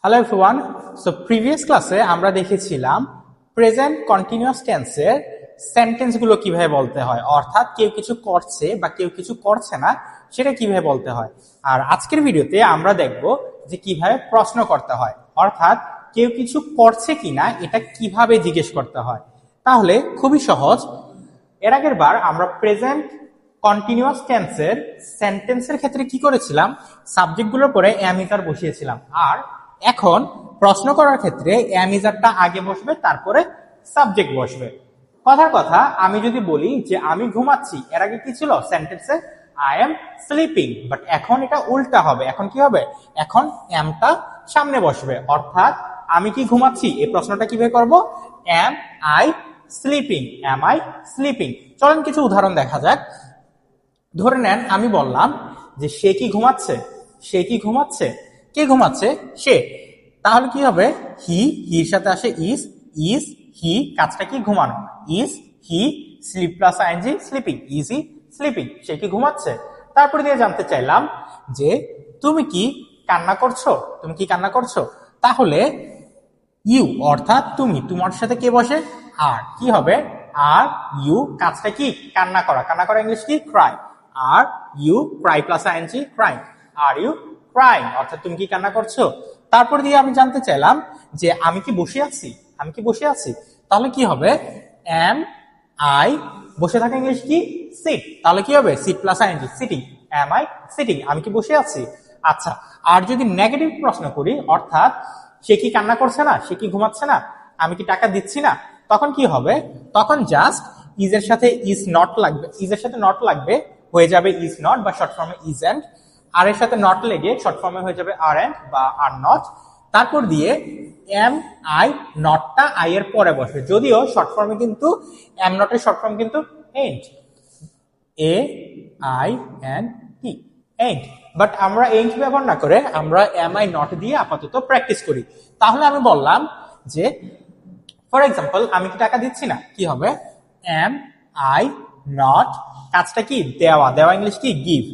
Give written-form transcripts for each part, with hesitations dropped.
Hello everyone. So previous ক্লাসে আমরা দেখেছিলাম প্রেজেন্ট কন্টিনিউয়াস টেন্সের সেন্টেন্সগুলো কিভাবে বলতে হয়, অর্থাৎ কেউ কিছু করছে বা কেউ কিছু করছে না সেটা কিভাবে বলতে হয়। আর আজকের ভিডিওতে আমরা দেখব যে কিভাবে প্রশ্ন করতে হয়, অর্থাৎ কেউ কিছু করছে কিনা এটা কিভাবে জিজ্ঞেস করতে হয়। তাহলে খুবই সহজ। এর আগের বার আমরা প্রেজেন্ট কন্টিনিউয়াস টেন্সের সেন্টেন্সের ক্ষেত্রে কি করেছিলাম, সাবজেক্টগুলোর পরে অ্যামিজার বসিয়েছিলাম। আর এখন প্রশ্ন করার ক্ষেত্রে অ্যামিজারটা আগে বসবে, তারপরে সাবজেক্ট বসবে। কথার কথা, আমি যদি বলি যে আমি ঘুমাচ্ছি, এর আগে কি ছিল সেন্টেন্সে আই এম স্লিপিং, বাট এখন এটা উল্টা হবে। এখন কি হবে, এখন এমটা সামনে বসবে, অর্থাৎ আমি কি ঘুমাচ্ছি এই প্রশ্নটা কিভাবে করব, am I sleeping, am I sleeping. চলেন কিছু উদাহরণ দেখা যাক। ধরে নেন আমি বললাম যে সে কি ঘুমাচ্ছে, সে কি ঘুমাচ্ছে, কে ঘুমাচ্ছে, সে। তাহলে কি হবে, হির সাথে আসে ইজ, হি কাজটা কি ঘুমানো, is he, sleep plus ING sleeping, is he sleeping, সে কি ঘুমাচ্ছে। তারপরে দিয়ে জানতে চাইলাম যে তুমি কি কান্না করছো, তুমি কি কান্না করছো। তাহলে ইউ অর্থাৎ তুমি, তোমার সাথে কে বসে, আর কি হবে, আর ইউ কাজটা কি কান্না করা, কান্না করা ইংলিশ কি cry, are you cry plus ING crying, are you crying অর্থাৎ তুমি কি কান্না করছো। তারপর দিয়ে আমি জানতে চাইলাম যে আমি কি বসে আছি, আমি কি বসে আছি। তাহলে কি হবে, এম আই, বসে থাকা ইংলিশ কি সিট, তাহলে কি হবে sit plus ING sitting, am I sitting, আমি কি বসে আছি। আচ্ছা, আর যদি নেগেটিভ প্রশ্ন করি, অর্থাৎ সে কি কান্না করছে না, সে কি ঘুমাচ্ছে না, আমি কি টাকা দিচ্ছি না, তখন কি হবে, তখন জাস্ট ইজের সাথে ইজ নট লাগবে, ইজের সাথে নট লাগবে, হয়ে যাবে ইজ নট বা শর্ট ফর্মে ইজ এন্ড, আর এর সাথে নট লেগে শর্ট ফর্মে হয়ে যাবে আর এন্ড বা আর নট। তারপর দিয়ে এম আই, নটটা আই এর পরে বসবে, যদিও শর্ট ফর্মে কিন্তু এম নটের শর্ট ফর্ম কিন্তু ain't, A I N T, ain't. But আমরা এন্ড ব্যবহার না করে আমরা এম আই নট দিয়ে আপাতত প্র্যাকটিস করি। তাহলে আমি বললাম যে ফর এক্সাম্পল আমি কি টাকা দিচ্ছি না, কি হবে, এম আই নট, কাজটা কি দেওয়া, দেওয়া ইংলিশ কি give,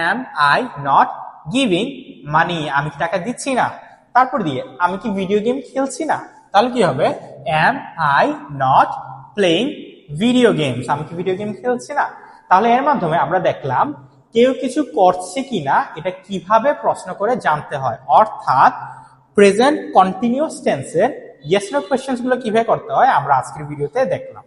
am I not giving money, আমি কি টাকা দিচ্ছি না। তারপর দিয়ে আমি কি ভিডিও গেম খেলছি না, তাহলে কি হবে, am I not playing video games, আমি কি ভিডিও গেম খেলছি না। তাহলে এর মাধ্যমে আমরা দেখলাম কেউ কিছু করছে কিনা এটা কিভাবে প্রশ্ন করে জানতে হয়, অর্থাৎ প্রেজেন্ট কন্টিনিউয়াস টেন্সের ইয়েস নো কোশ্চেনস গুলো কিভাবে করতে হয় আমরা আজকের ভিডিওতে দেখলাম।